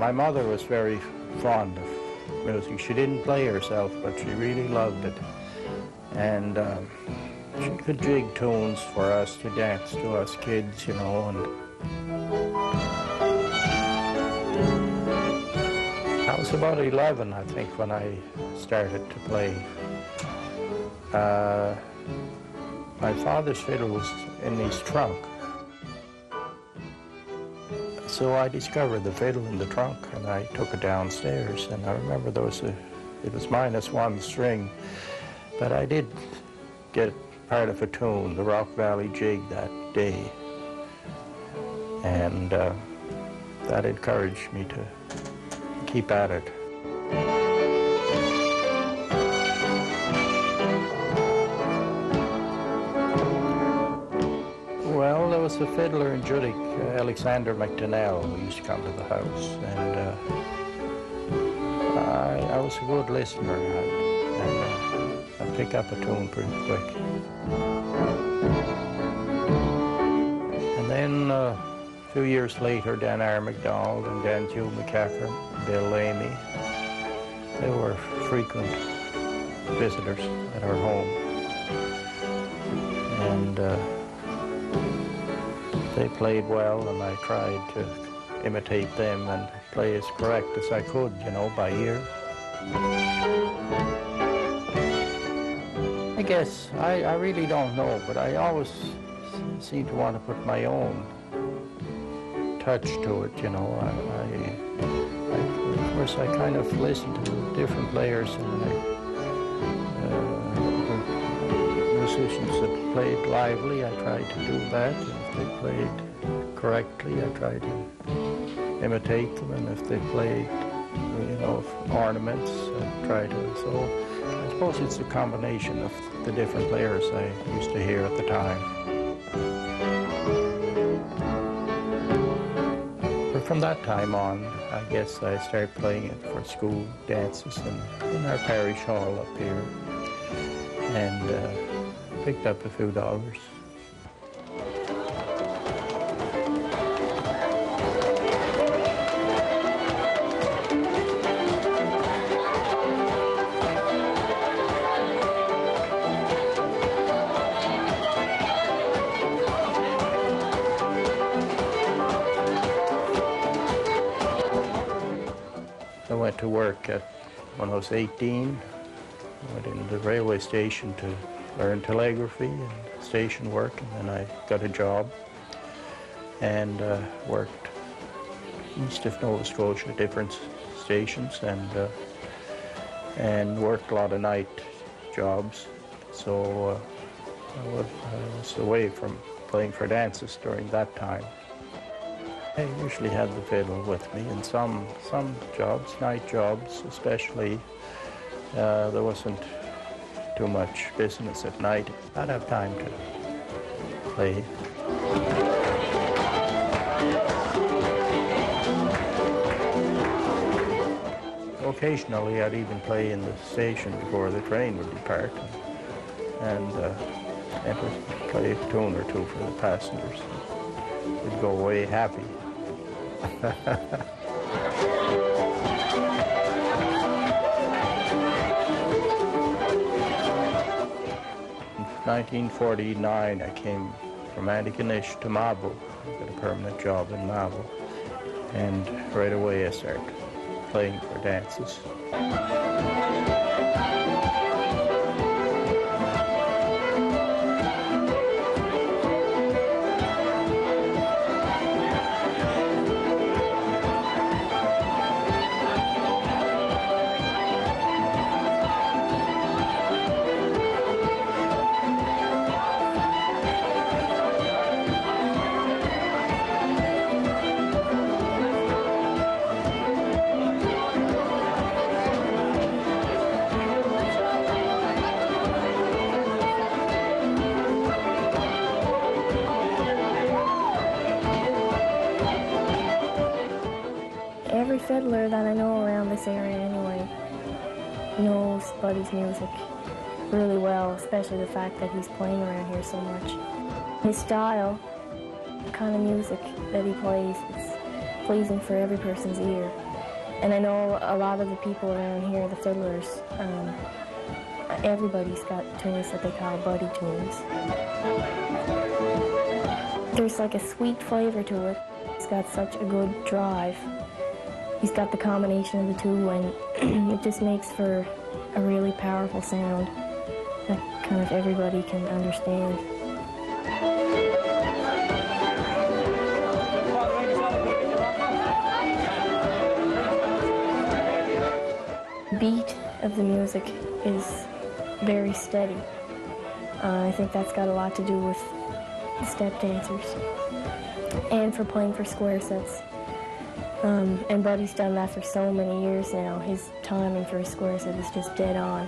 My mother was very fond of music. She didn't play herself, but she really loved it. And she could jig tunes for us to dance to, us kids, you know. And I was about 11, I think, when I started to play. My father's fiddle was in his trunk. So I discovered the fiddle in the trunk, and I took it downstairs. And I remember it was -1 string, but I did get part of a tune, the Rock Valley Jig, that day. And that encouraged me to keep at it. Well, there was a fiddler in Judic, Alexander McDonnell, who used to come to the house, and I was a good listener, and I'd pick up a tune pretty quick. And then a few years later, Dan R. MacDonald and Dan Hugh McCaffrey, Bill Lamy, they were frequent visitors at our home. And they played well, and I tried to imitate them and play as correct as I could, you know, by ear. I guess, I really don't know, but I always seem to want to put my own touch to it, you know. Of course, I kind of listen to different players, and the musicians that played lively, I tried to do that. If they played correctly, I tried to imitate them, and if they played, you know, ornaments, I tried to. So I suppose it's a combination of the different players I used to hear at the time. But from that time on, I guess I started playing it for school dances in our parish hall up here, and picked up a few dollars. I went to work when I was 18. I went into the railway station to learn telegraphy and station work, and then I got a job and worked east of Nova Scotia, different stations, and worked a lot of night jobs. So I was away from playing for dances during that time. I usually had the fiddle with me in some jobs, night jobs especially. There wasn't too much business at night. I'd have time to play. Occasionally, I'd even play in the station before the train would depart, and play a tune or two for the passengers. They'd go away happy. 1949, I came from Antigonish to Mabo. I got a permanent job in Mabo, and right away I started playing for dances. Every fiddler that I know around this area anyway knows Buddy's music really well, especially the fact that he's playing around here so much. His style, the kind of music that he plays, it's pleasing for every person's ear. And I know a lot of the people around here, the fiddlers, everybody's got tunes that they call buddy tunes. There's like a sweet flavor to it. It's got such a good drive. He's got the combination of the two, and it just makes for a really powerful sound that kind of everybody can understand. The beat of the music is very steady. I think that's got a lot to do with the step dancers and for playing for square sets. And Buddy's done that for so many years now. His timing for his square set is just dead on.